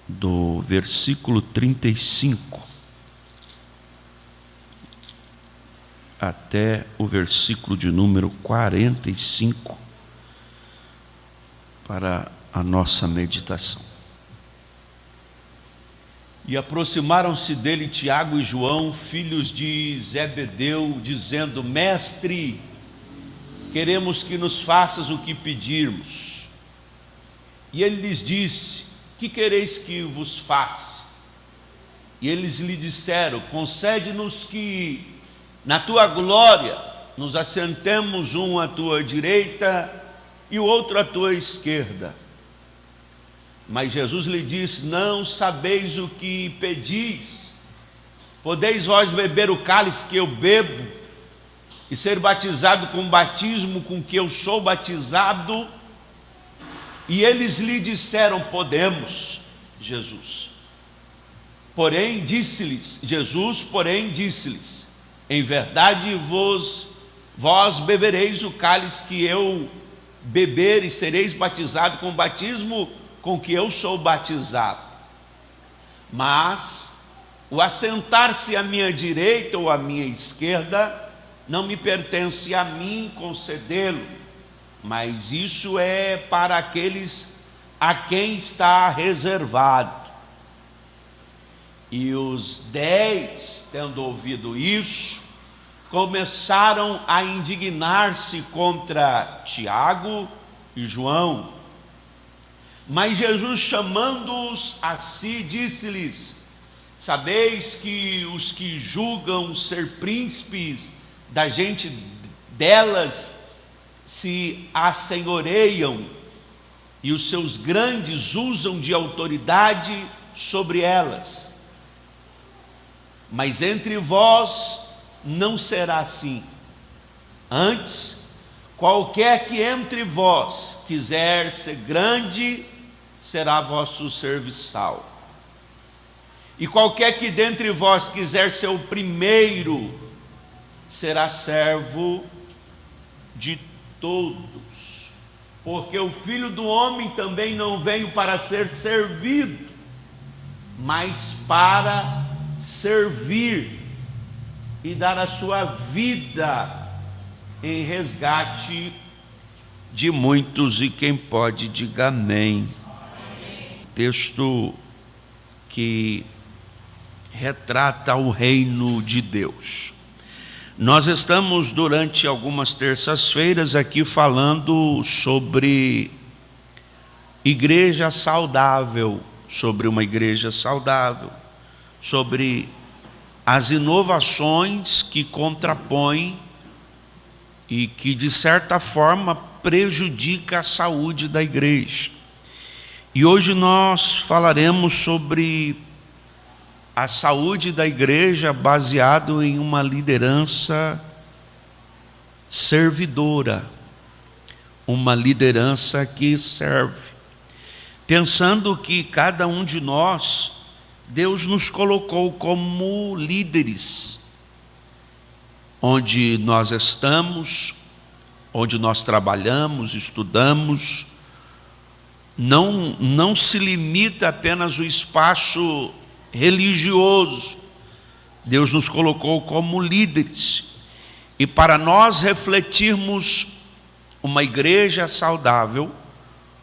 do versículo 35 até o versículo de número 45 para a nossa meditação. E aproximaram-se dele Tiago e João, filhos de Zebedeu, dizendo: Mestre, queremos que nos faças o que pedirmos. E ele lhes disse: Que quereis que vos faça? E eles lhe disseram: Concede-nos que na tua glória nos assentemos um à tua direita e o outro à tua esquerda. Mas Jesus lhe disse: Não sabeis o que pedis. Podeis vós beber o cálice que eu bebo e ser batizado com o batismo com que eu sou batizado? E eles lhe disseram: Podemos, Jesus. Porém disse-lhes, em verdade vós bebereis o cálice que eu beber e sereis batizados com o batismo com que eu sou batizado. Mas o assentar-se à minha direita ou à minha esquerda não me pertence a mim concedê-lo, mas isso é para aqueles a quem está reservado. E os 10, tendo ouvido isso, começaram a indignar-se contra Tiago e João. Mas Jesus, chamando-os a si, disse-lhes: Sabeis que os que julgam ser príncipes da gente delas se assenhoreiam, e os seus grandes usam de autoridade sobre elas. Mas entre vós não será assim. Antes, qualquer que entre vós quiser ser grande, será vosso serviçal. E qualquer que dentre vós quiser ser o primeiro, será servo de todos. Porque o Filho do Homem também não veio para ser servido, mas para servir e dar a sua vida em resgate de muitos. E quem pode, diga amém. Texto que retrata o reino de Deus. Nós estamos durante algumas terças-feiras aqui falando sobre igreja saudável, sobre uma igreja saudável, sobre as inovações que contrapõem e que de certa forma prejudica a saúde da igreja. E hoje nós falaremos sobre a saúde da igreja baseado em uma liderança servidora, uma liderança que serve, pensando que cada um de nós, Deus nos colocou como líderes, onde nós estamos, onde nós trabalhamos, estudamos. Não se limita apenas o espaço religioso. Deus nos colocou como líderes, e para nós refletirmos uma igreja saudável,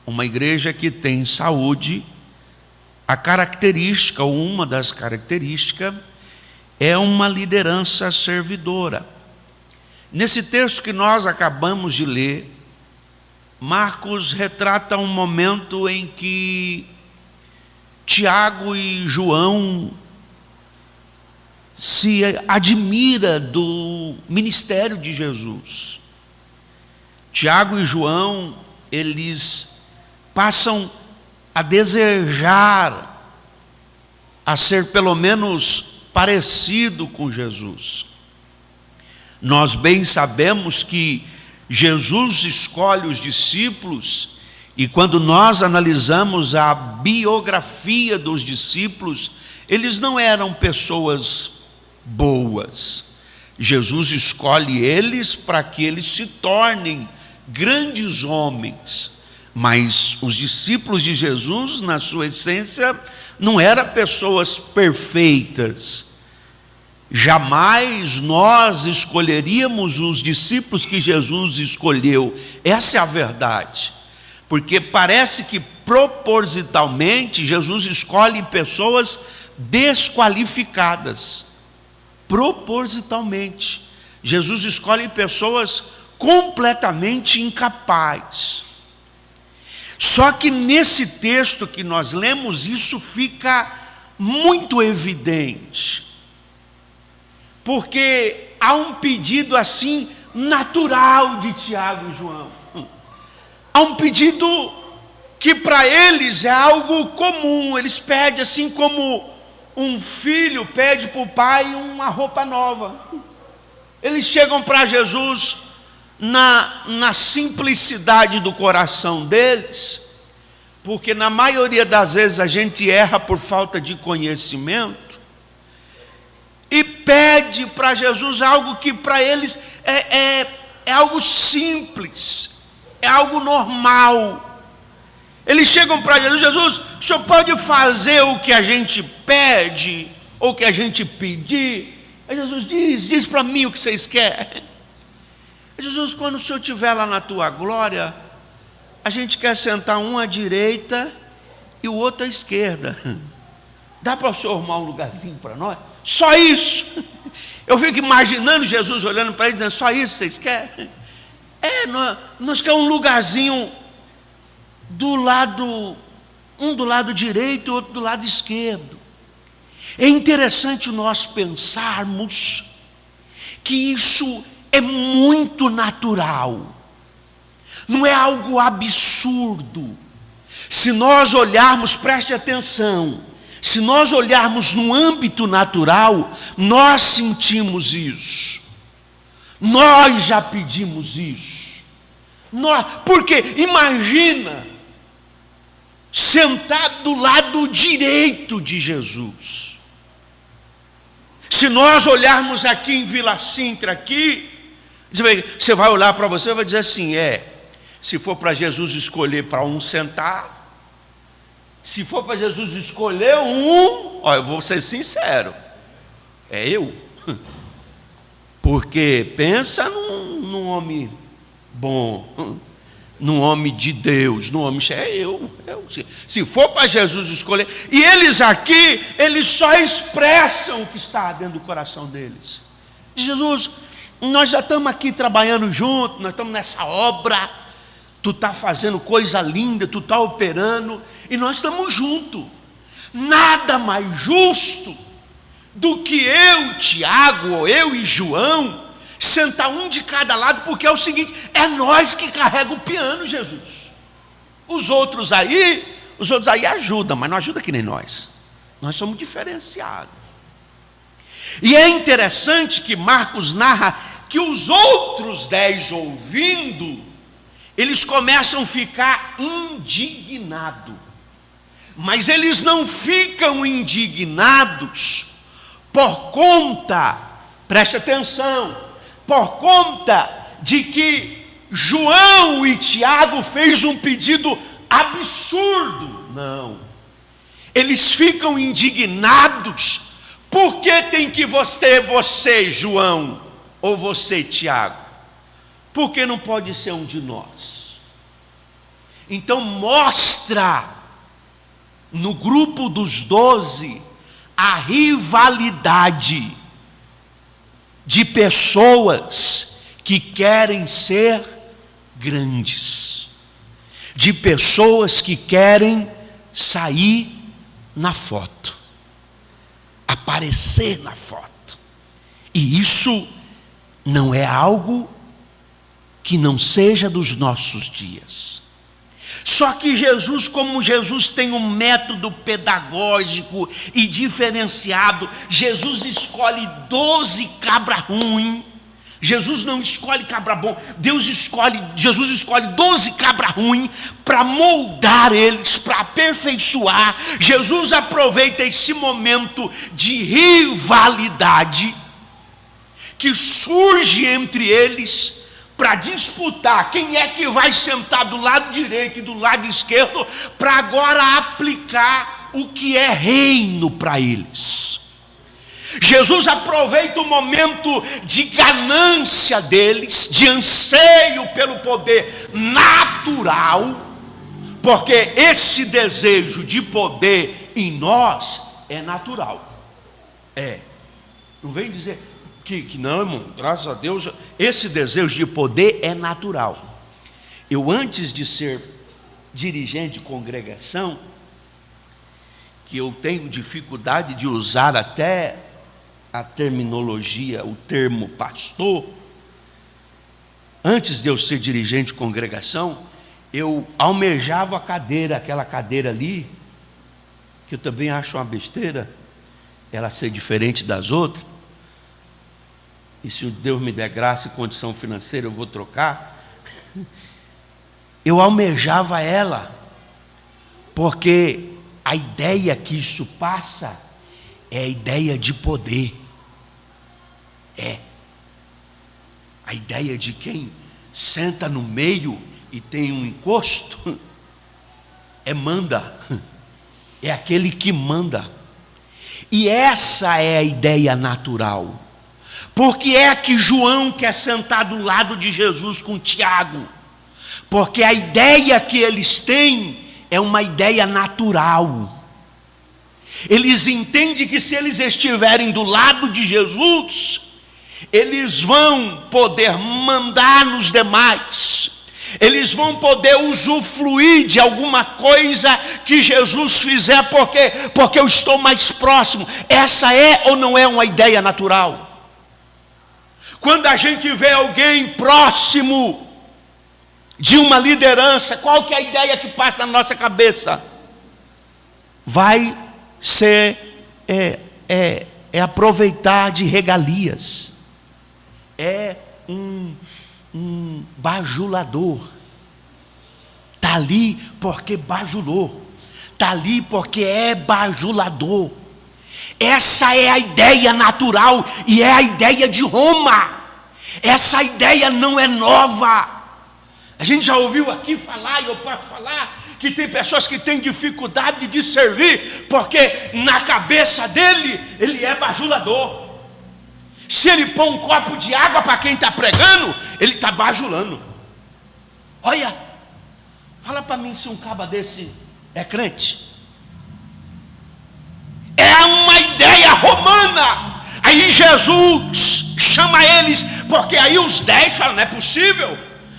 uma igreja que tem saúde, a característica, ou uma das características, é uma liderança servidora. Nesse texto que nós acabamos de ler, Marcos retrata um momento em que Tiago e João se admira do ministério de Jesus. Tiago e João, eles passam a desejar a ser pelo menos parecido com Jesus. Nós bem sabemos que Jesus escolhe os discípulos, e quando nós analisamos a biografia dos discípulos, eles não eram pessoas boas. Jesus escolhe eles para que eles se tornem grandes homens, Mas os discípulos de Jesus, na sua essência, não eram pessoas perfeitas. Jamais nós escolheríamos os discípulos que Jesus escolheu. Essa é a verdade. Porque parece que propositalmente Jesus escolhe pessoas desqualificadas. Propositalmente. Jesus escolhe pessoas completamente incapazes. Só que nesse texto que nós lemos, isso fica muito evidente. Porque há um pedido assim natural de Tiago e João. Há um pedido que para eles é algo comum. Eles pedem assim como um filho pede para o pai uma roupa nova. Eles chegam para Jesus na simplicidade do coração deles, porque na maioria das vezes a gente erra por falta de conhecimento, e pede para Jesus algo que para eles é algo simples, é algo normal. Eles chegam para Jesus: Jesus, o senhor pode fazer o que a gente pede, ou o que a gente pedir? Aí Jesus diz para mim o que vocês querem. Jesus, quando o senhor estiver lá na tua glória, a gente quer sentar um à direita e o outro à esquerda. Dá para o senhor arrumar um lugarzinho para nós? Só isso. Eu fico imaginando Jesus olhando para ele dizendo: só isso vocês querem? Nós queremos um lugarzinho um do lado direito e outro do lado esquerdo. É interessante nós pensarmos que isso é muito natural, não é algo absurdo. Se nós olharmos, preste atenção, se nós olharmos no âmbito natural, nós sentimos isso, nós já pedimos isso. Porque imagina sentado do lado direito de Jesus. Se nós olharmos aqui em Vila Sintra, aqui, você vai olhar para você e vai dizer assim: se for para Jesus escolher para um sentar, se for para Jesus escolher eu vou ser sincero, é eu. Porque pensa num homem bom, num homem de Deus, num homem eu. Se for para Jesus escolher, e eles aqui, eles só expressam o que está dentro do coração deles. Jesus, nós já estamos aqui trabalhando juntos, nós estamos nessa obra, tu está fazendo coisa linda, tu está operando, e nós estamos juntos. Nada mais justo do que eu, Tiago, ou eu e João, sentar um de cada lado, porque é o seguinte: é nós que carrega o piano, Jesus. Os outros aí ajudam, mas não ajudam que nem nós. Nós somos diferenciados. E é interessante que Marcos narra que os outros 10 ouvindo, eles começam a ficar indignados. Mas eles não ficam indignados por conta, preste atenção, por conta de que João e Tiago fez um pedido absurdo. Não. Eles ficam indignados porque tem que você, João, ou você, Tiago. Porque não pode ser um de nós. Então mostra no grupo dos 12 a rivalidade de pessoas que querem ser grandes, de pessoas que querem sair na foto, aparecer na foto. E isso não é algo que não seja dos nossos dias. Só que Jesus, como Jesus tem um método pedagógico e diferenciado, Jesus escolhe 12 cabra ruim. Jesus não escolhe cabra bom, Jesus escolhe 12 cabra ruim para moldar eles, para aperfeiçoar. Jesus aproveita esse momento de rivalidade que surge entre eles para disputar quem é que vai sentar do lado direito e do lado esquerdo, para agora aplicar o que é reino para eles. Jesus aproveita o momento de ganância deles, de anseio pelo poder natural, porque esse desejo de poder em nós é natural. Não vem dizer que não, irmão, graças a Deus, esse desejo de poder é natural. Eu, antes de ser dirigente de congregação, que eu tenho dificuldade de usar até a terminologia, o termo pastor, antes de eu ser dirigente de congregação, eu almejava a cadeira, aquela cadeira ali, que eu também acho uma besteira, ela ser diferente das outras, e se Deus me der graça e condição financeira, eu vou trocar. Eu almejava ela, porque a ideia que isso passa é a ideia de poder. A ideia de quem senta no meio e tem um encosto, manda, é aquele que manda. E essa é a ideia natural. Por que é que João quer sentar do lado de Jesus com Tiago? Porque a ideia que eles têm é uma ideia natural. Eles entendem que se eles estiverem do lado de Jesus, eles vão poder mandar nos demais, eles vão poder usufruir de alguma coisa que Jesus fizer, porque eu estou mais próximo. Essa é ou não é uma ideia natural? Quando a gente vê alguém próximo de uma liderança, qual que é a ideia que passa na nossa cabeça? Vai ser aproveitar de regalias, um bajulador, está ali porque bajulou, está ali porque é bajulador. Essa é a ideia natural e é a ideia de Roma. Essa ideia não é nova. A gente já ouviu aqui falar, e eu posso falar, que tem pessoas que têm dificuldade de servir, porque na cabeça dele, ele é bajulador. Se ele põe um copo de água para quem está pregando, ele está bajulando. Olha, fala para mim se um caba desse é crente. É uma ideia romana. Aí Jesus chama eles, porque aí os 10 falam, não é possível.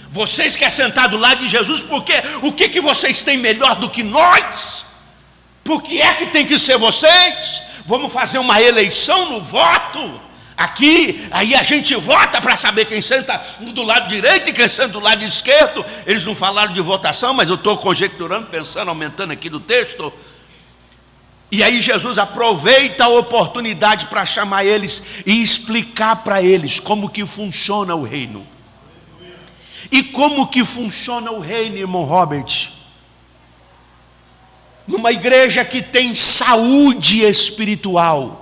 Vocês querem sentar do lado de Jesus, porque o que vocês têm melhor do que nós? Por que é que tem que ser vocês? Vamos fazer uma eleição no voto? Aqui, aí a gente vota para saber quem senta do lado direito e quem senta do lado esquerdo. Eles não falaram de votação, mas eu estou conjecturando, pensando, aumentando aqui do texto. E aí Jesus aproveita a oportunidade para chamar eles e explicar para eles como que funciona o reino. E como que funciona o reino, irmão Robert? Numa igreja que tem saúde espiritual,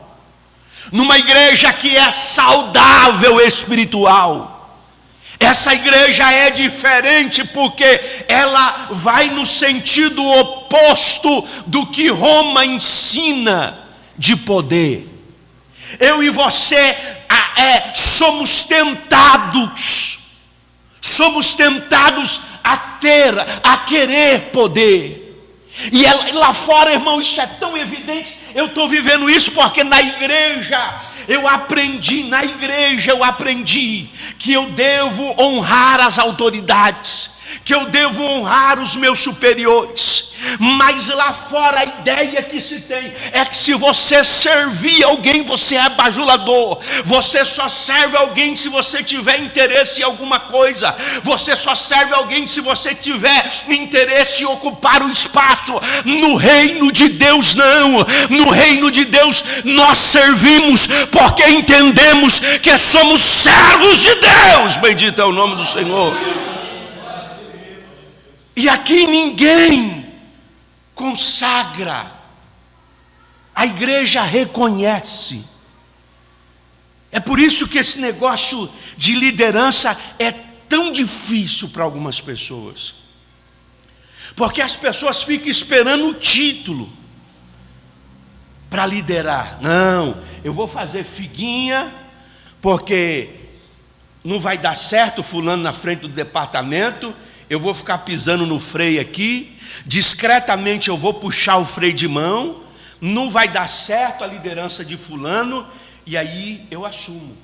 numa igreja que é saudável espiritual, essa igreja é diferente porque ela vai no sentido oposto do que Roma ensina de poder. Eu e você somos tentados a querer poder. E lá fora, irmão, isso é tão evidente. Eu estou vivendo isso porque na igreja eu aprendi que eu devo honrar as autoridades, que eu devo honrar os meus superiores. Mas lá fora a ideia que se tem é que se você servir alguém, você é bajulador. Você só serve alguém se você tiver interesse em alguma coisa. Você só serve alguém se você tiver interesse em ocupar o espaço. No reino de Deus não. No reino de Deus nós servimos porque entendemos que somos servos de Deus. Bendito é o nome do Senhor. E aqui ninguém consagra, a igreja reconhece. É por isso que esse negócio de liderança é tão difícil para algumas pessoas, porque as pessoas ficam esperando o título para liderar. Não, eu vou fazer figuinha, porque não vai dar certo fulano na frente do departamento, eu vou ficar pisando no freio aqui, discretamente eu vou puxar o freio de mão, não vai dar certo a liderança de fulano, e aí eu assumo.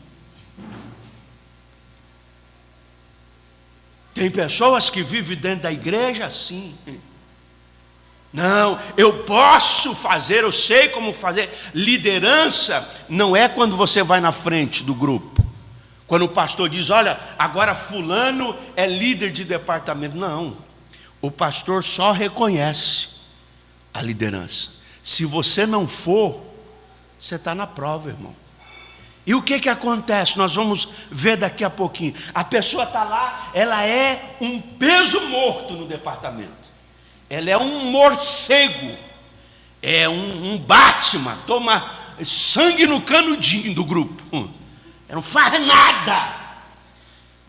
Tem pessoas que vivem dentro da igreja assim. Não, eu posso fazer, eu sei como fazer. Liderança não é quando você vai na frente do grupo, quando o pastor diz, olha, agora fulano é líder de departamento. Não, o pastor só reconhece a liderança. Se você não for, você está na prova, irmão. E o que acontece? Nós vamos ver daqui a pouquinho. A pessoa está lá, ela é um peso morto no departamento. Ela é um morcego, é um Batman, toma sangue no canudinho do grupo. Ela não faz nada,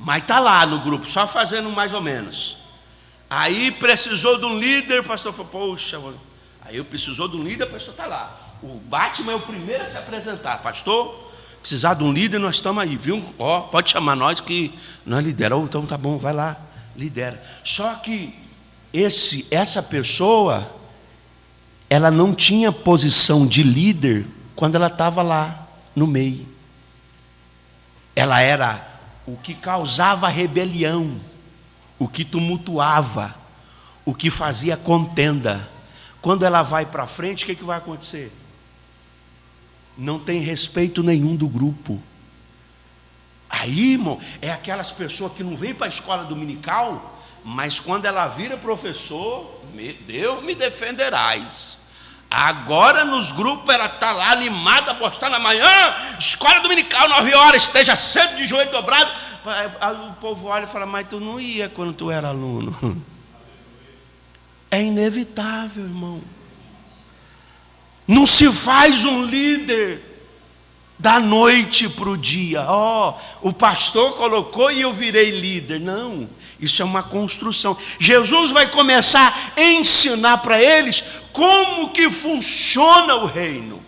mas está lá no grupo, só fazendo mais ou menos. Aí precisou de um líder, o pastor falou, poxa, aí eu precisou de um líder, o pastor está lá. O Batman é o primeiro a se apresentar, pastor. Precisar de um líder, nós estamos aí, viu? Ó, pode chamar nós que nós lideramos. Então tá bom, vai lá, lidera. Só que essa pessoa, ela não tinha posição de líder quando ela estava lá no meio. Ela era o que causava rebelião, o que tumultuava, o que fazia contenda. Quando ela vai para frente, o que vai acontecer? Não tem respeito nenhum do grupo. Aí, irmão, é aquelas pessoas que não vêm para a escola dominical, mas quando ela vira professor, Deus me defenderás. Agora nos grupos ela está lá animada, postando amanhã, escola dominical, 9 horas, esteja sempre de joelho dobrado. Aí o povo olha e fala, mas tu não ia quando tu era aluno. É inevitável, irmão. Não se faz um líder da noite para o dia. O pastor colocou e eu virei líder. Não, isso é uma construção. Jesus vai começar a ensinar para eles como que funciona o reino.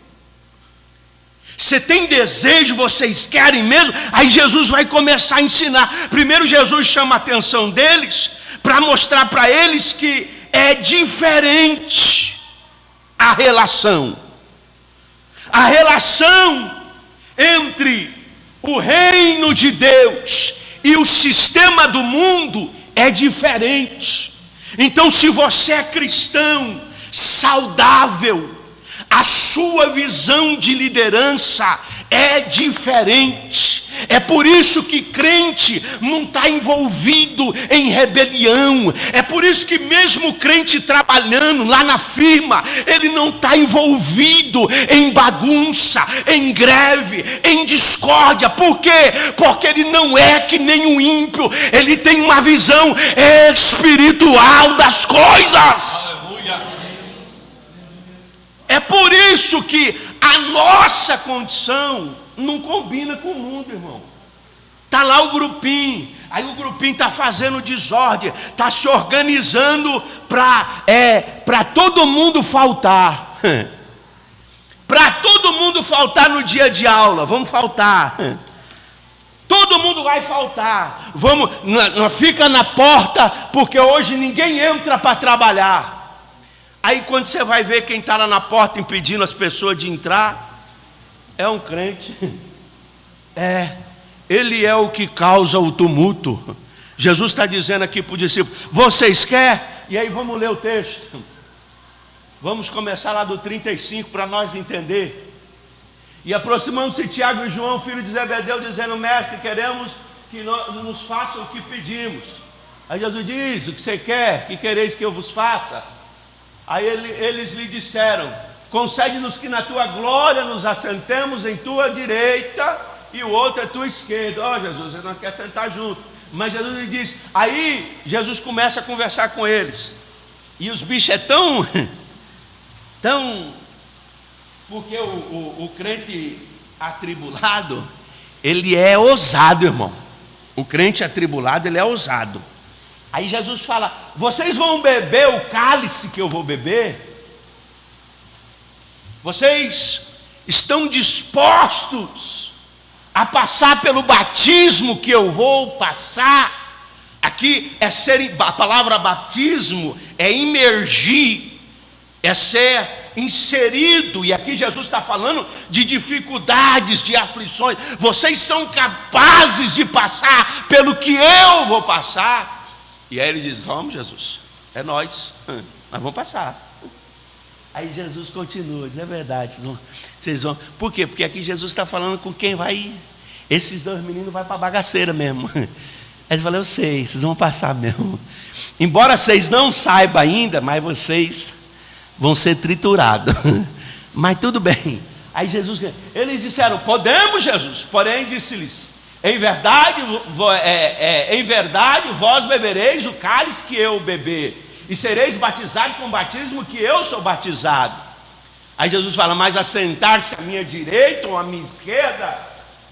Você tem desejo, vocês querem mesmo? Aí Jesus vai começar a ensinar. Primeiro Jesus chama a atenção deles para mostrar para eles que é diferente a relação entre o reino de Deus e o sistema do mundo é diferente. Então, se você é cristão saudável, a sua visão de liderança é diferente. É por isso que crente não está envolvido em rebelião. É por isso que mesmo crente trabalhando lá na firma, ele não está envolvido em bagunça, em greve, em discórdia. Por quê? Porque ele não é que nem um ímpio. Ele tem uma visão espiritual das coisas. Aleluia. É por isso que a nossa condição não combina com o mundo, irmão. Está lá o grupinho, aí o grupinho está fazendo desordem, está se organizando para todo mundo faltar. Para todo mundo faltar no dia de aula, vamos faltar. Todo mundo vai faltar. Vamos, não fica na porta, porque hoje ninguém entra para trabalhar. Aí quando você vai ver quem está lá na porta impedindo as pessoas de entrar, é um crente. Ele é o que causa o tumulto. Jesus está dizendo aqui para o discípulo, vocês querem? E aí vamos ler o texto. Vamos começar lá do 35 para nós entender. E aproximando-se Tiago e João, filho de Zebedeu, dizendo, mestre, queremos que nos façam o que pedimos. Aí Jesus diz, o que você quer? Que quereis que eu vos faça? Aí eles lhe disseram, concede-nos que na tua glória nos assentemos em tua direita e o outro é tua esquerda. Jesus, ele não quer sentar junto. Mas Jesus lhe diz, aí Jesus começa a conversar com eles. E os bichos é tão porque o crente atribulado, ele é ousado, irmão. O crente atribulado, ele é ousado. Aí Jesus fala: vocês vão beber o cálice que eu vou beber? Vocês estão dispostos a passar pelo batismo que eu vou passar? Aqui é ser, a palavra batismo é imergir, é ser inserido, e aqui Jesus está falando de dificuldades, de aflições. Vocês são capazes de passar pelo que eu vou passar? E aí ele diz: vamos, Jesus, é nós vamos passar. Aí Jesus continua, diz: é verdade, vocês vão. Por quê? Porque aqui Jesus está falando com quem vai ir. Esses dois meninos vão para a bagaceira mesmo. Aí ele fala: eu sei, vocês vão passar mesmo. Embora vocês não saibam ainda, mas vocês vão ser triturados. Mas tudo bem. Aí Jesus, eles disseram: podemos, Jesus. Porém disse-lhes: em verdade vós bebereis o cálice que eu beber, e sereis batizados com o batismo que eu sou batizado. Aí Jesus fala: mas assentar-se à minha direita ou à minha esquerda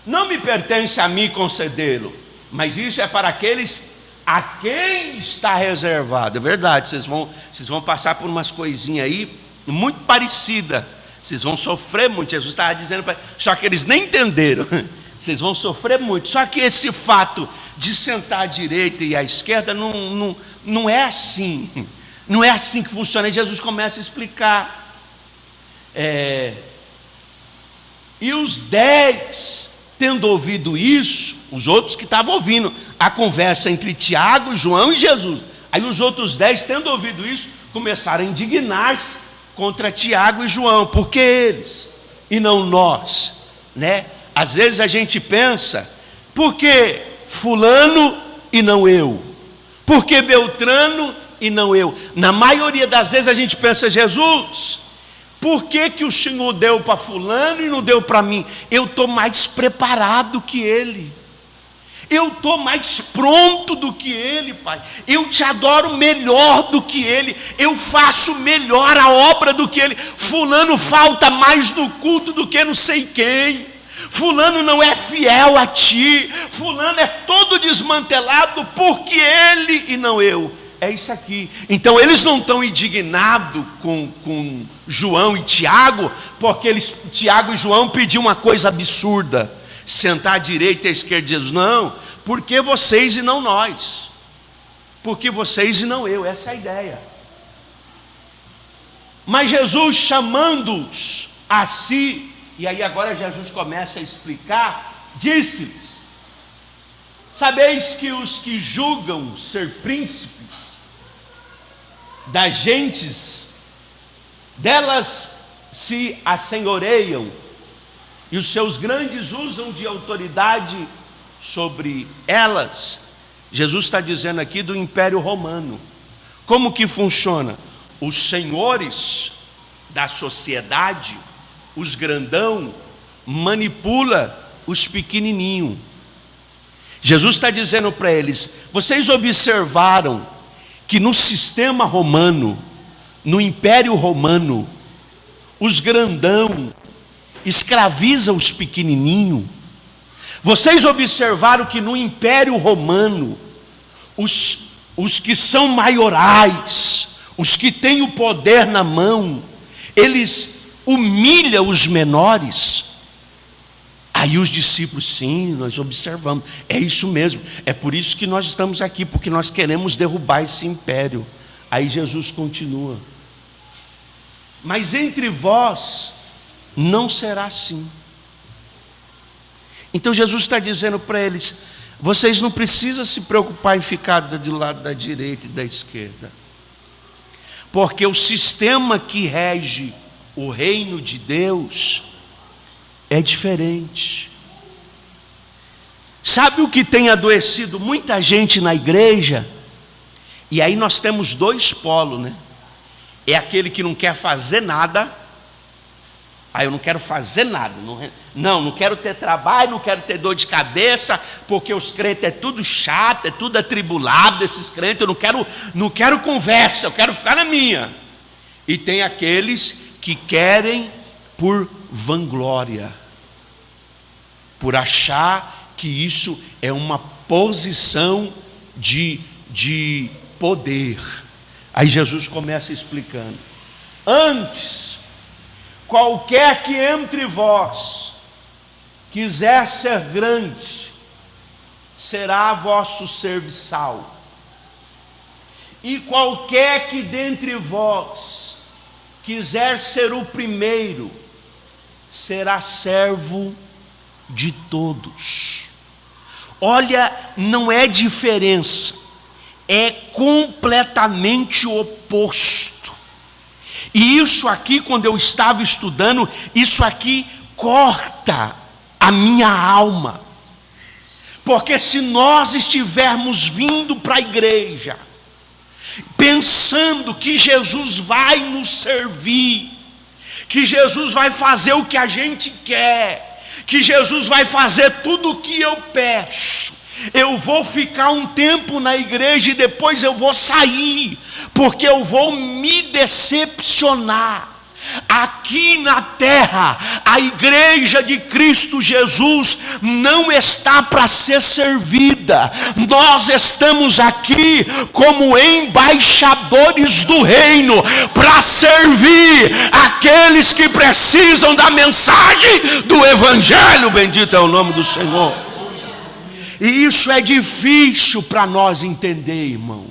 não me pertence a mim concedê-lo, mas isso é para aqueles a quem está reservado. É verdade, vocês vão passar por umas coisinhas aí muito parecidas, vocês vão sofrer muito. Jesus estava dizendo para eles, só que eles nem entenderam. Vocês vão sofrer muito. Só que esse fato de sentar à direita e à esquerda não é assim. Não é assim que funciona. E Jesus começa a explicar. E os 10, tendo ouvido isso, os outros que estavam ouvindo a conversa entre Tiago, João e Jesus, aí os outros 10, tendo ouvido isso, começaram a indignar-se contra Tiago e João. Por que eles e não nós, né? Às vezes a gente pensa: por que fulano e não eu? Por que Beltrano e não eu? Na maioria das vezes a gente pensa: Jesus, por que o Senhor deu para fulano e não deu para mim? Eu estou mais preparado que ele, eu estou mais pronto do que ele, Pai. Eu te adoro melhor do que ele, eu faço melhor a obra do que ele. Fulano falta mais no culto do que não sei quem. Fulano não é fiel a ti. Fulano é todo desmantelado porque ele e não eu. É isso aqui. Então eles não estão indignados com João e Tiago, porque Tiago e João pediram uma coisa absurda: sentar à direita e à esquerda de Jesus. Não, porque vocês e não nós, porque vocês e não eu. Essa é a ideia. Mas Jesus, chamando-os a si, e aí agora Jesus começa a explicar, disse-lhes: sabeis que os que julgam ser príncipes das gentes, delas se assenhoreiam, e os seus grandes usam de autoridade sobre elas. Jesus está dizendo aqui do Império Romano. Como que funciona? Os senhores da sociedade, os grandão, manipula os pequenininhos. Jesus está dizendo para eles: vocês observaram que no sistema romano, no Império Romano, os grandão escravizam os pequenininhos? Vocês observaram que no Império Romano, os que são maiorais, os que têm o poder na mão, eles humilham os menores? Aí os discípulos: sim, nós observamos, é isso mesmo, é por isso que nós estamos aqui, porque nós queremos derrubar esse império. Aí Jesus continua: mas entre vós não será assim. Então Jesus está dizendo para eles: vocês não precisam se preocupar em ficar do lado da direita e da esquerda, porque o sistema que rege o reino de Deus é diferente. Sabe o que tem adoecido muita gente na igreja? E aí nós temos dois polos, né? É aquele que não quer fazer nada. Eu não quero fazer nada, não quero ter trabalho, não quero ter dor de cabeça, porque os crentes é tudo chato, é tudo atribulado, esses crentes, eu não quero conversa, eu quero ficar na minha. E tem aqueles que querem por vanglória, por achar que isso é uma posição de poder. Aí Jesus começa explicando: antes, qualquer que entre vós quiser ser grande, será vosso serviçal. E qualquer que dentre vós quiser ser o primeiro, será servo de todos. Olha, não é diferença, é completamente oposto. E isso aqui, quando eu estava estudando, isso aqui corta a minha alma. Porque se nós estivermos vindo para a igreja, pensando que Jesus vai nos servir, que Jesus vai fazer o que a gente quer, que Jesus vai fazer tudo o que eu peço, eu vou ficar um tempo na igreja e depois eu vou sair, porque eu vou me decepcionar. Aqui na terra, a igreja de Cristo Jesus não está para ser servida. Nós estamos aqui como embaixadores do reino, para servir aqueles que precisam da mensagem do evangelho. Bendito é o nome do Senhor. E isso é difícil para nós entender, irmão,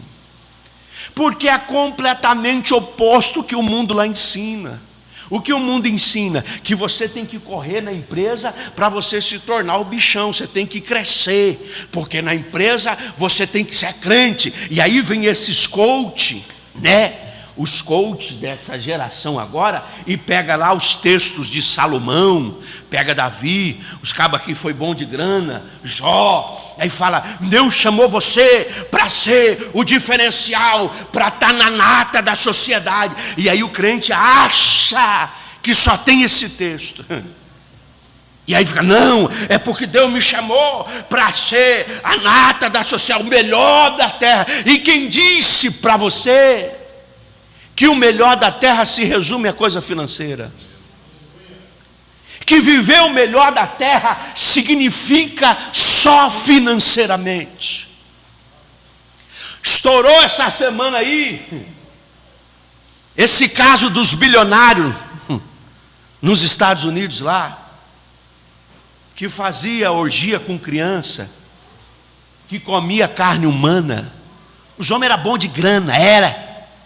porque é completamente oposto ao que o mundo lá ensina. O que o mundo ensina? Que você tem que correr na empresa para você se tornar o bichão, você tem que crescer, porque na empresa você tem que ser crente. E aí vem esses coach, né? Os coaches dessa geração agora, e pega lá os textos de Salomão, pega Davi, os cabos aqui foi bom de grana, Jó. Aí fala: Deus chamou você para ser o diferencial, para estar na nata da sociedade. E aí o crente acha que só tem esse texto. E aí fica: não, é porque Deus me chamou para ser a nata da sociedade, o melhor da terra. E quem disse para você que o melhor da terra se resume a coisa financeira? Que viver o melhor da terra significa só financeiramente. Estourou essa semana aí esse caso dos bilionários nos Estados Unidos lá, que fazia orgia com criança, que comia carne humana. Os homens eram bons de grana,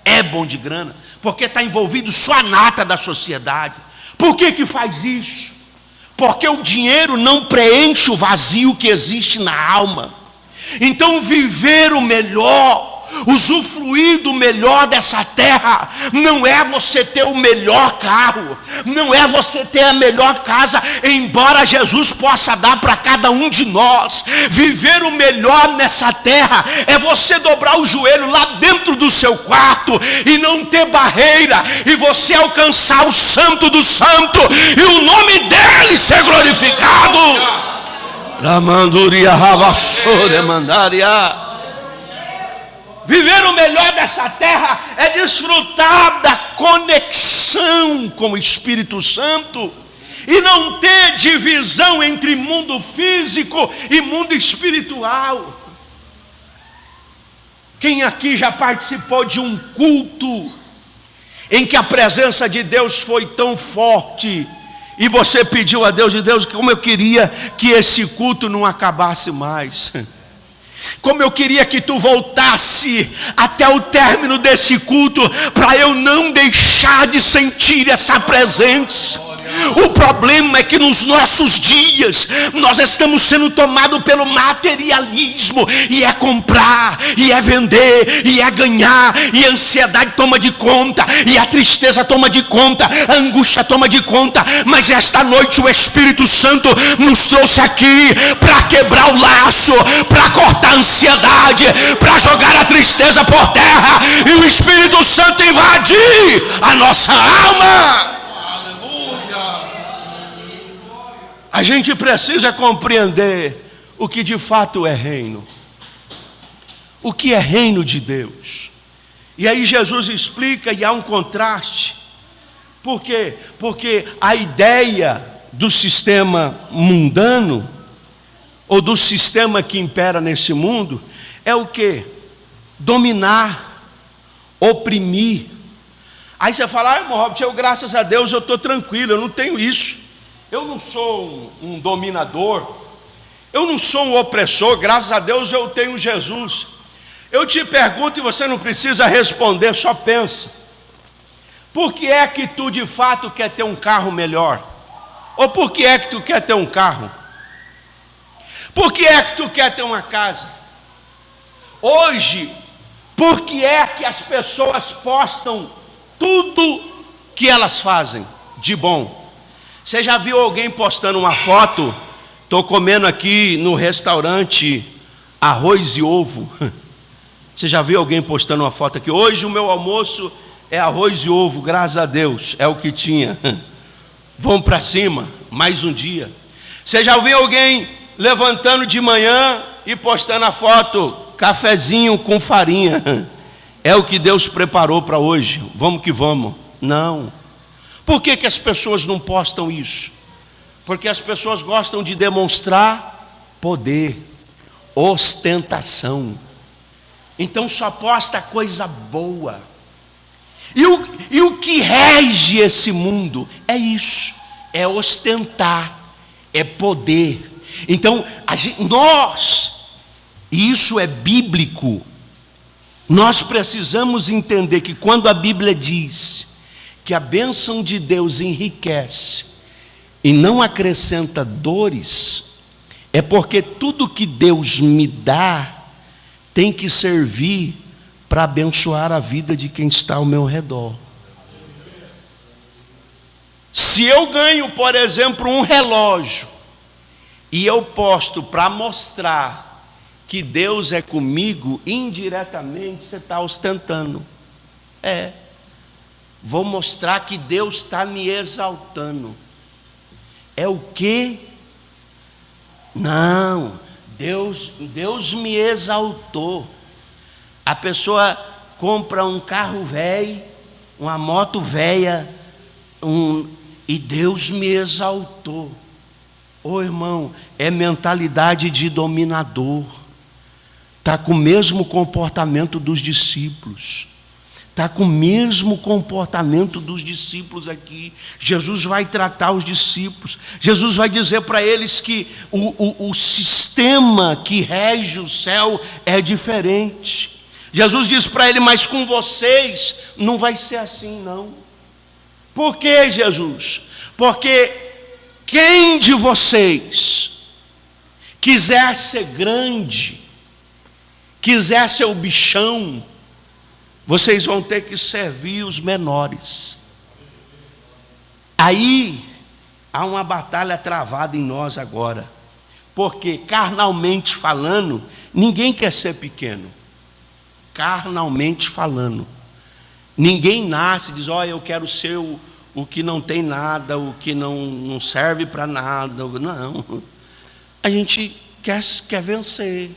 é bom de grana, porque está envolvido só a nata da sociedade. Por que faz isso? Porque o dinheiro não preenche o vazio que existe na alma. Então viver o melhor, usufruir do melhor dessa terra, não é você ter o melhor carro, não é você ter a melhor casa, embora Jesus possa dar para cada um de nós. Viver o melhor nessa terra é você dobrar o joelho lá dentro do seu quarto e não ter barreira, e você alcançar o santo do santo e o nome dele ser glorificado. Ramanduria Ravassore Mandaria. Viver o melhor dessa terra é desfrutar da conexão com o Espírito Santo e não ter divisão entre mundo físico e mundo espiritual. Quem aqui já participou de um culto em que a presença de Deus foi tão forte e você pediu a Deus, como eu queria que esse culto não acabasse mais, como eu queria que tu voltasse até o término desse culto, para eu não deixar de sentir essa presença. O problema é que nos nossos dias nós estamos sendo tomados pelo materialismo, e é comprar, e é vender, e é ganhar, e a ansiedade toma de conta, e a tristeza toma de conta, a angústia toma de conta. Mas esta noite o Espírito Santo nos trouxe aqui para quebrar o laço, para cortar a ansiedade, para jogar a tristeza por terra, e o Espírito Santo invadir a nossa alma. A gente precisa compreender o que de fato é reino, o que é reino de Deus. E aí Jesus explica, e há um contraste. Por quê? Porque a ideia do sistema mundano, ou do sistema que impera nesse mundo, é o quê? Dominar, oprimir. Aí você fala, irmão Robert, eu graças a Deus eu estou tranquilo, eu não tenho isso. Eu não sou um dominador, eu não sou um opressor, graças a Deus eu tenho Jesus. Eu te pergunto e você não precisa responder, só pensa. Por que é que tu de fato quer ter um carro melhor? Ou por que é que tu quer ter um carro? Por que é que tu quer ter uma casa? Hoje, por que é que as pessoas postam tudo que elas fazem de bom? Você já viu alguém postando uma foto? Estou comendo aqui no restaurante arroz e ovo. Você já viu alguém postando uma foto aqui? Hoje o meu almoço é arroz e ovo, graças a Deus, é o que tinha. Vamos para cima, mais um dia. Você já viu alguém levantando de manhã e postando a foto, cafezinho com farinha? É o que Deus preparou para hoje, vamos que vamos. Não. Por que as pessoas não postam isso? Porque as pessoas gostam de demonstrar poder, ostentação. Então só posta coisa boa. E o que rege esse mundo é isso, é ostentar, é poder. Então e isso é bíblico, nós precisamos entender que quando a Bíblia diz que a bênção de Deus enriquece e não acrescenta dores, é porque tudo que Deus me dá tem que servir para abençoar a vida de quem está ao meu redor. Se eu ganho, por exemplo, um relógio, e eu posto para mostrar que Deus é comigo, indiretamente você está ostentando. Vou mostrar que Deus está me exaltando. É o quê? Não, Deus me exaltou. A pessoa compra um carro velho, uma moto velha, e Deus me exaltou. Ô irmão, é mentalidade de dominador. Está com o mesmo comportamento dos discípulos. Está com o mesmo comportamento dos discípulos aqui. Jesus vai tratar os discípulos. Jesus vai dizer para eles que o sistema que rege o céu é diferente. Jesus diz para ele, mas com vocês não vai ser assim não. Por que, Jesus? Porque quem de vocês quiser ser grande, quiser ser o bichão, vocês vão ter que servir os menores. Aí há uma batalha travada em nós agora, porque carnalmente falando, ninguém quer ser pequeno. Carnalmente falando, ninguém nasce e diz, olha, eu quero ser o que não tem nada, o que não serve para nada. Não, a gente quer vencer,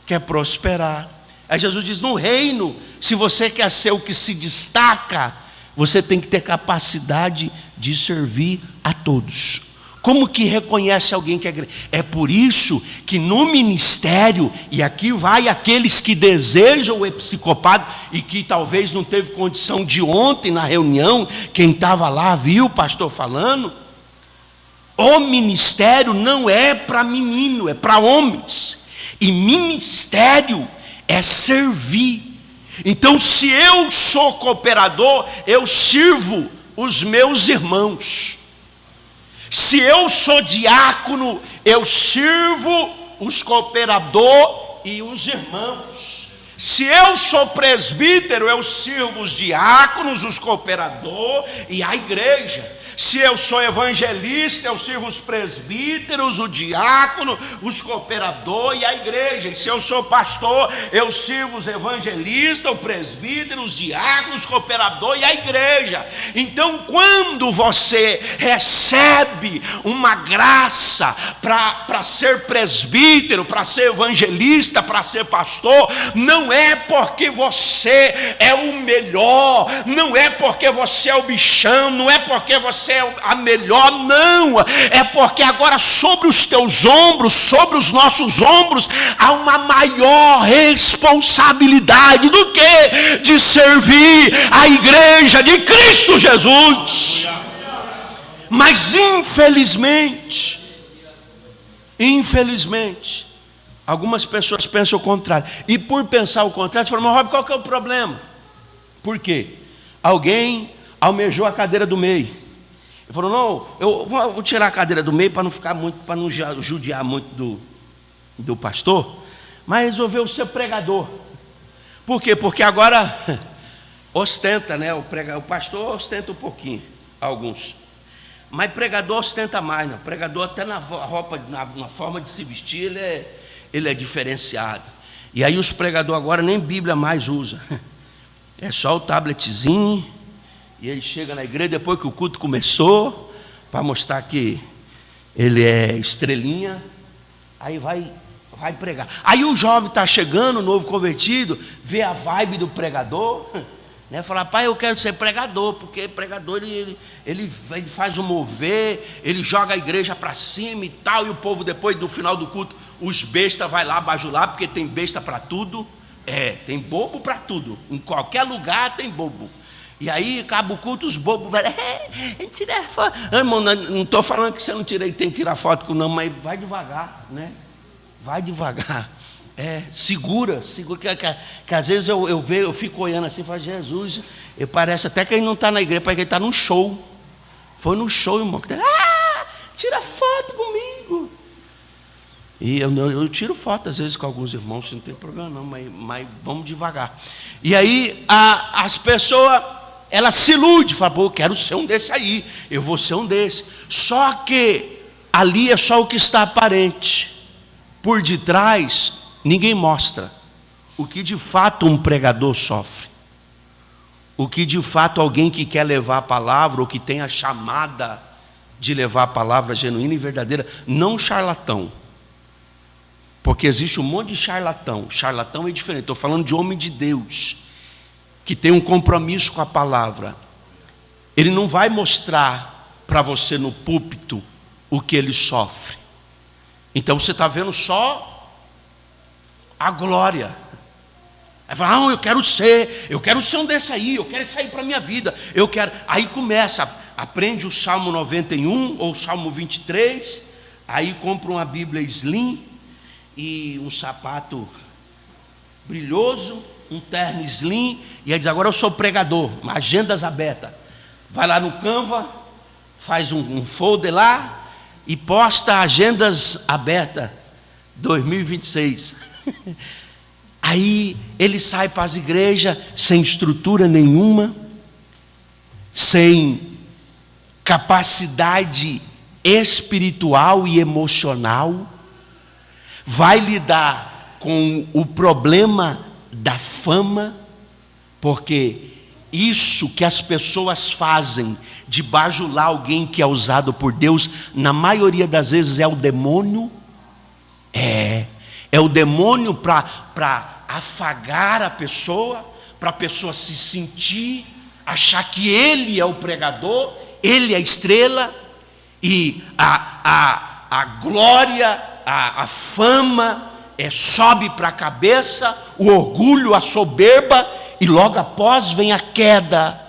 quer prosperar. Aí Jesus diz, no reino, se você quer ser o que se destaca, você tem que ter capacidade de servir a todos. Como que reconhece alguém que é grande? É por isso que no ministério, e aqui vai aqueles que desejam o episcopado, e que talvez não teve condição de ontem na reunião, quem estava lá viu o pastor falando, o ministério não é para menino, é para homens, e ministério é servir. Então se eu sou cooperador, eu sirvo os meus irmãos. Se eu sou diácono, eu sirvo os cooperadores e os irmãos. Se eu sou presbítero, eu sirvo os diáconos, os cooperadores e a igreja. Se eu sou evangelista, eu sirvo os presbíteros, o diácono, os cooperadores e a igreja. E se eu sou pastor, eu sirvo os evangelistas, o presbítero, os diáconos, os cooperadores e a igreja. Então, quando você recebe uma graça para ser presbítero, para ser evangelista, para ser pastor, não é porque você é o melhor, não é porque você é o bichão, não é porque você você é a melhor, não. É porque agora sobre os teus ombros, sobre os nossos ombros, há uma maior responsabilidade do que de servir a igreja de Cristo Jesus. Mas infelizmente, algumas pessoas pensam o contrário. E por pensar o contrário, você fala, mas Rob, qual que é o problema? Por quê? Alguém almejou a cadeira do meio. Ele falou, não, eu vou tirar a cadeira do meio para não ficar muito, para não judiar muito do pastor, mas resolveu ser pregador. Por quê? Porque agora ostenta, né? O pastor ostenta um pouquinho, alguns. Mas pregador ostenta mais, né? Pregador até na roupa, na forma de se vestir, ele é diferenciado. E aí os pregadores agora nem Bíblia mais usam. É só o tabletzinho, e ele chega na igreja depois que o culto começou, para mostrar que ele é estrelinha, aí vai pregar. Aí o jovem está chegando, novo convertido, vê a vibe do pregador, né? Fala, pai, eu quero ser pregador, porque pregador ele faz o mover, ele joga a igreja para cima e tal, e o povo depois do final do culto, os bestas vai lá bajular, porque tem besta para tudo. Tem bobo para tudo. Em qualquer lugar tem bobo. E aí, acaba o culto, os bobos vão tirar foto. Irmão, não estou falando que você não tem que tirar foto, não, mas vai devagar, né? Vai devagar. Segura, que às vezes eu fico olhando assim e falo, Jesus, parece até que ele não está na igreja, parece que ele está num show. Foi no show, irmão. Tira foto comigo. E eu tiro foto às vezes com alguns irmãos, não tem problema não, mas vamos devagar. E aí as pessoas, elas se iludem, falam, pô, eu quero ser um desse aí, eu vou ser um desse. Só que ali é só o que está aparente. Por detrás, ninguém mostra o que de fato um pregador sofre. O que de fato alguém que quer levar a palavra, ou que tem a chamada de levar a palavra genuína e verdadeira, não charlatão. Porque existe um monte de charlatão. Charlatão é diferente. Estou falando de homem de Deus, que tem um compromisso com a palavra. Ele não vai mostrar para você no púlpito o que ele sofre. Então você está vendo só a glória. Aí fala, não, eu quero ser um desse aí, eu quero sair para a minha vida. Aí começa, aprende o Salmo 91 ou o Salmo 23, aí compra uma Bíblia Slim, e um sapato brilhoso, um terno slim, e aí diz, agora eu sou pregador, agendas abertas. Vai lá no Canva, faz um folder lá, e posta agendas abertas, 2026. Aí ele sai para as igrejas, sem estrutura nenhuma, sem capacidade espiritual e emocional, vai lidar com o problema da fama, porque isso que as pessoas fazem de bajular alguém que é usado por Deus, na maioria das vezes é o demônio. É o demônio para afagar a pessoa, para a pessoa se sentir, achar que ele é o pregador, ele é a estrela, e a glória, a fama sobe para a cabeça, o orgulho, a soberba, e logo após vem a queda.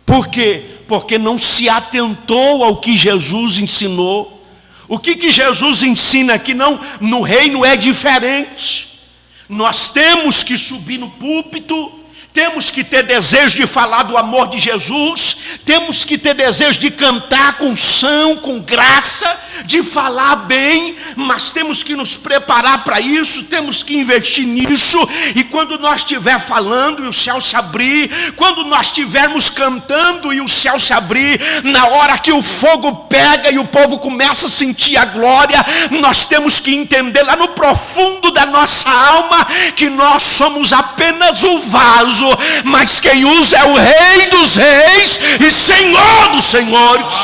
Por quê? Porque não se atentou ao que Jesus ensinou. O que Jesus ensina aqui, não, no reino é diferente. Nós temos que subir no púlpito, temos que ter desejo de falar do amor de Jesus, temos que ter desejo de cantar com unção, com graça, de falar bem, mas temos que nos preparar para isso, temos que investir nisso, e quando nós estiver falando e o céu se abrir, quando nós estivermos cantando e o céu se abrir, na hora que o fogo pega e o povo começa a sentir a glória, nós temos que entender lá no profundo da nossa alma, que nós somos apenas o vaso, mas quem usa é o Rei dos Reis e Senhor dos Senhores.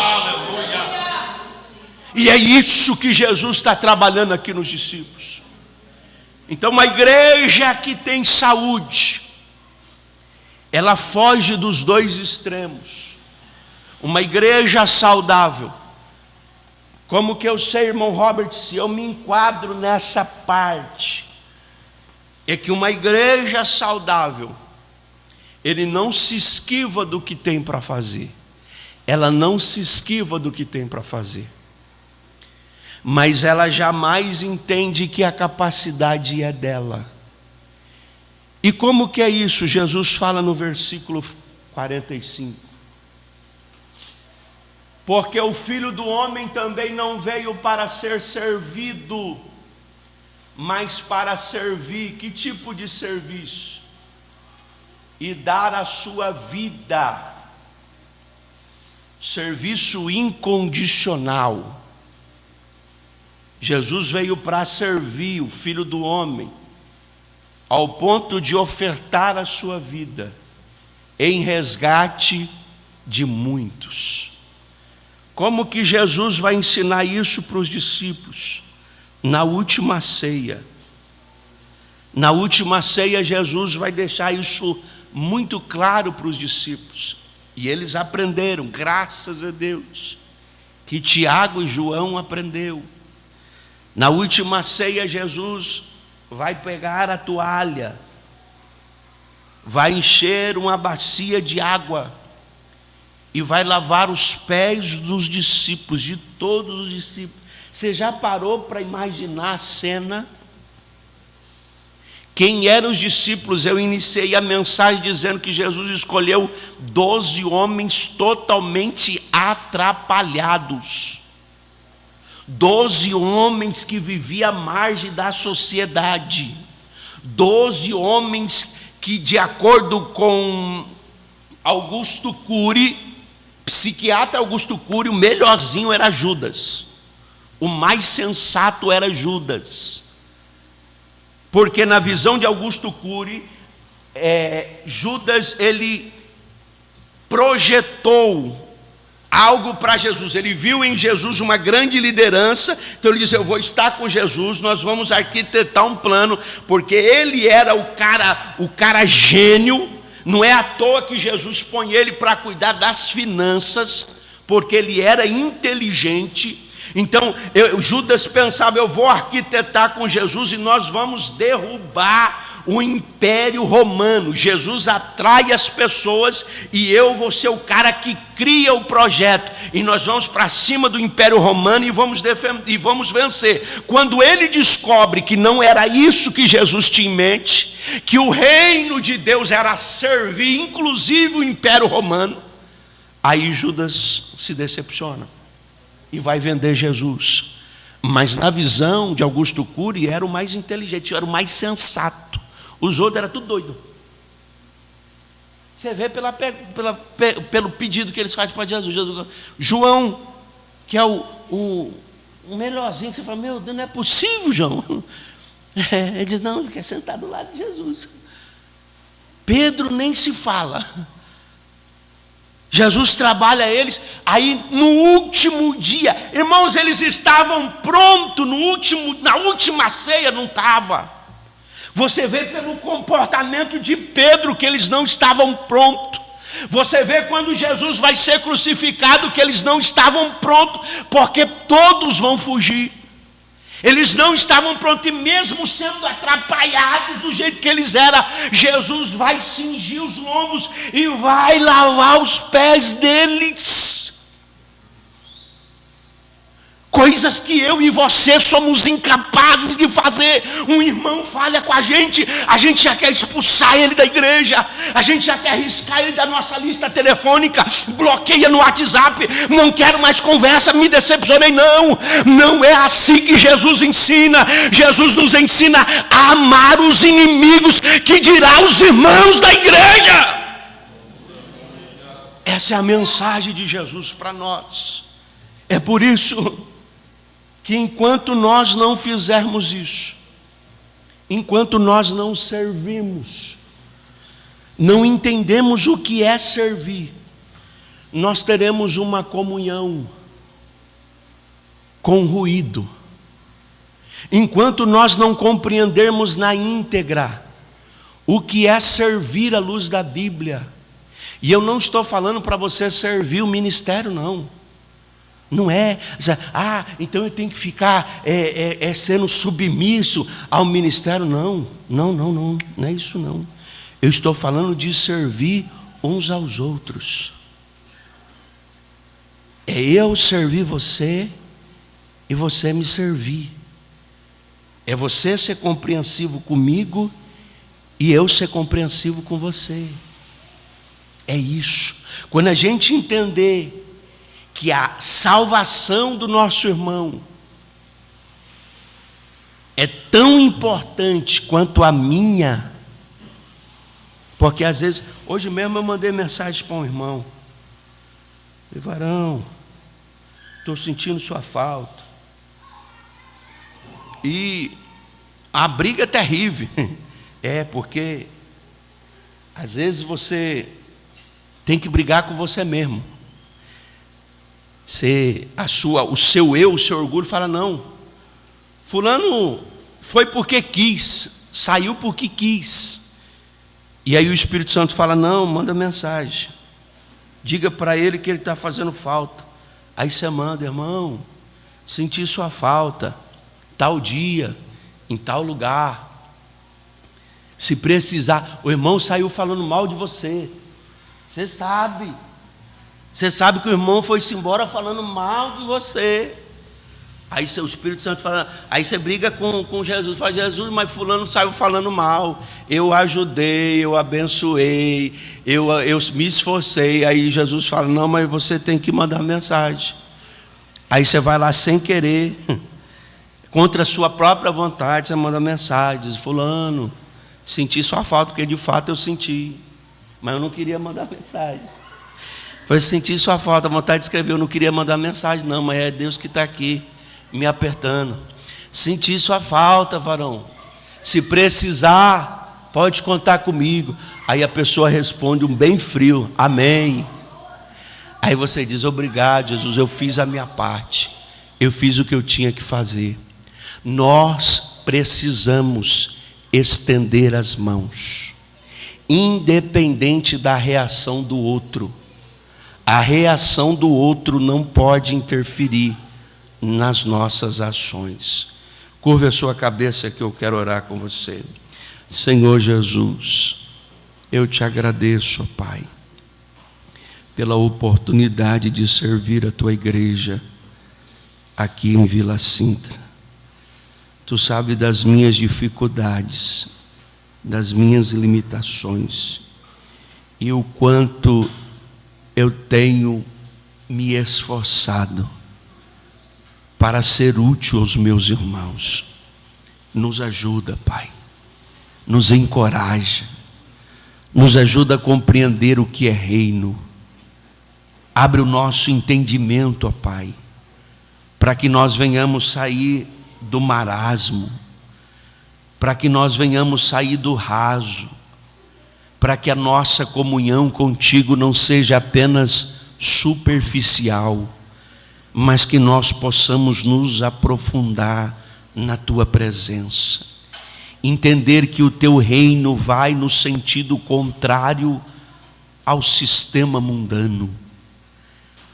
E é isso que Jesus está trabalhando aqui nos discípulos. Então, uma igreja que tem saúde, ela foge dos dois extremos. Uma igreja saudável. Como que eu sei, irmão Robert, se eu me enquadro nessa parte? É que uma igreja saudável, ele não se esquiva do que tem para fazer. Ela não se esquiva do que tem para fazer. Mas ela jamais entende que a capacidade é dela. E como que é isso? Jesus fala no versículo 45. Porque o Filho do Homem também não veio para ser servido, mas para servir. Que tipo de serviço? E dar a sua vida. Serviço incondicional. Jesus veio para servir o Filho do Homem, ao ponto de ofertar a sua vida em resgate de muitos. Como que Jesus vai ensinar isso para os discípulos? Na última ceia. Na última ceia, Jesus vai deixar isso muito claro para os discípulos. E eles aprenderam, graças a Deus, que Tiago e João aprendeu. Na última ceia, Jesus vai pegar a toalha, vai encher uma bacia de água e vai lavar os pés dos discípulos, de todos os discípulos. Você já parou para imaginar a cena? Quem eram os discípulos? Eu iniciei a mensagem dizendo que Jesus escolheu 12 homens totalmente atrapalhados. 12 homens que viviam à margem da sociedade. 12 homens que, de acordo com Augusto Cury, psiquiatra Augusto Cury, o melhorzinho era Judas. O mais sensato era Judas. Porque na visão de Augusto Cury, Judas, ele projetou algo para Jesus. Ele viu em Jesus uma grande liderança. Então ele disse: eu vou estar com Jesus, nós vamos arquitetar um plano, porque ele era o cara gênio. Não é à toa que Jesus põe ele para cuidar das finanças, porque ele era inteligente. Então Judas pensava: eu vou arquitetar com Jesus e nós vamos derrubar o Império Romano. Jesus atrai as pessoas e eu vou ser o cara que cria o projeto. E nós vamos para cima do Império Romano e vamos defender, e vamos vencer. Quando ele descobre que não era isso que Jesus tinha em mente, que o reino de Deus era servir inclusive o Império Romano, aí Judas se decepciona e vai vender Jesus. Mas na visão de Augusto Cury era o mais inteligente, era o mais sensato. Os outros eram tudo doido. Você vê pelo pedido que eles fazem para Jesus. João, que é o melhorzinho, que você fala: meu Deus, não é possível, João. Ele diz: não, ele quer sentar do lado de Jesus. Pedro nem se fala. Jesus trabalha eles. Aí no último dia, irmãos, eles estavam prontos na última ceia, não estava. Você vê pelo comportamento de Pedro que eles não estavam prontos. Você vê quando Jesus vai ser crucificado que eles não estavam prontos, porque todos vão fugir. Eles não estavam prontos, e mesmo sendo atrapalhados do jeito que eles eram, Jesus vai cingir os lombos e vai lavar os pés deles. Coisas que eu e você somos incapazes de fazer. Um irmão falha com a gente já quer expulsar ele da igreja, a gente já quer riscar ele da nossa lista telefônica, bloqueia no WhatsApp, não quero mais conversa, me decepcionei. Não é assim que Jesus ensina. Jesus nos ensina a amar os inimigos, que dirá os irmãos da igreja. Essa é a mensagem de Jesus para nós. É por isso que enquanto nós não fizermos isso, enquanto nós não servimos, não entendemos o que é servir, nós teremos uma comunhão com ruído. Enquanto nós não compreendermos na íntegra o que é servir à luz da Bíblia, E eu não estou falando para você servir o ministério, não. Não é, então eu tenho que ficar sendo submisso ao ministério. Não é isso não. Eu estou falando de servir uns aos outros. É eu servir você e você me servir. É você ser compreensivo comigo e eu ser compreensivo com você. É isso. Quando a gente entender que a salvação do nosso irmão é tão importante quanto a minha, porque às vezes, hoje mesmo eu mandei mensagem para um irmão: varão, estou sentindo sua falta. E a briga é terrível. Porque às vezes você tem que brigar com você mesmo. O seu eu, o seu orgulho fala: não, fulano foi porque quis, saiu porque quis. E aí o Espírito Santo fala: não, manda mensagem, diga para ele que ele está fazendo falta. Aí você manda: irmão, senti sua falta, tal dia, em tal lugar. Se precisar, o irmão saiu falando mal de você, você sabe que o irmão foi-se embora falando mal de você. Aí seu Espírito Santo fala, aí você briga com Jesus, fala: Jesus, mas fulano saiu falando mal, eu ajudei, eu abençoei, eu me esforcei. Aí Jesus fala: não, mas você tem que mandar mensagem. Aí você vai lá sem querer, contra a sua própria vontade, você manda mensagem, diz: fulano, senti sua falta, porque de fato eu senti, mas eu não queria mandar mensagem. Foi sentir sua falta, a vontade de escrever, eu não queria mandar mensagem, não, mas é Deus que está aqui me apertando. Senti sua falta, varão, se precisar, pode contar comigo. Aí a pessoa responde um bem frio: amém. Aí você diz: obrigado, Jesus, eu fiz a minha parte, eu fiz o que eu tinha que fazer. Nós precisamos estender as mãos, independente da reação do outro. A reação do outro não pode interferir nas nossas ações. Curva a sua cabeça que eu quero orar com você. Senhor Jesus, eu te agradeço, Pai, pela oportunidade de servir a tua igreja aqui em Vila Sintra. Tu sabes das minhas dificuldades, das minhas limitações e o quanto eu tenho me esforçado para ser útil aos meus irmãos. Nos ajuda, Pai, nos encoraja, nos ajuda a compreender o que é reino. Abre o nosso entendimento, ó Pai, para que nós venhamos sair do marasmo, para que nós venhamos sair do raso, para que a nossa comunhão contigo não seja apenas superficial, mas que nós possamos nos aprofundar na tua presença, entender que o teu reino vai no sentido contrário ao sistema mundano.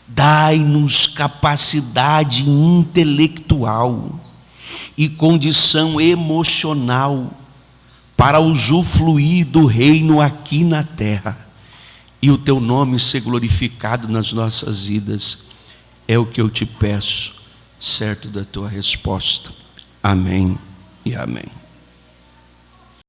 Dai-nos capacidade intelectual e condição emocional para usufruir do reino aqui na terra e o teu nome ser glorificado nas nossas vidas. É o que eu te peço, certo da tua resposta. Amém e amém.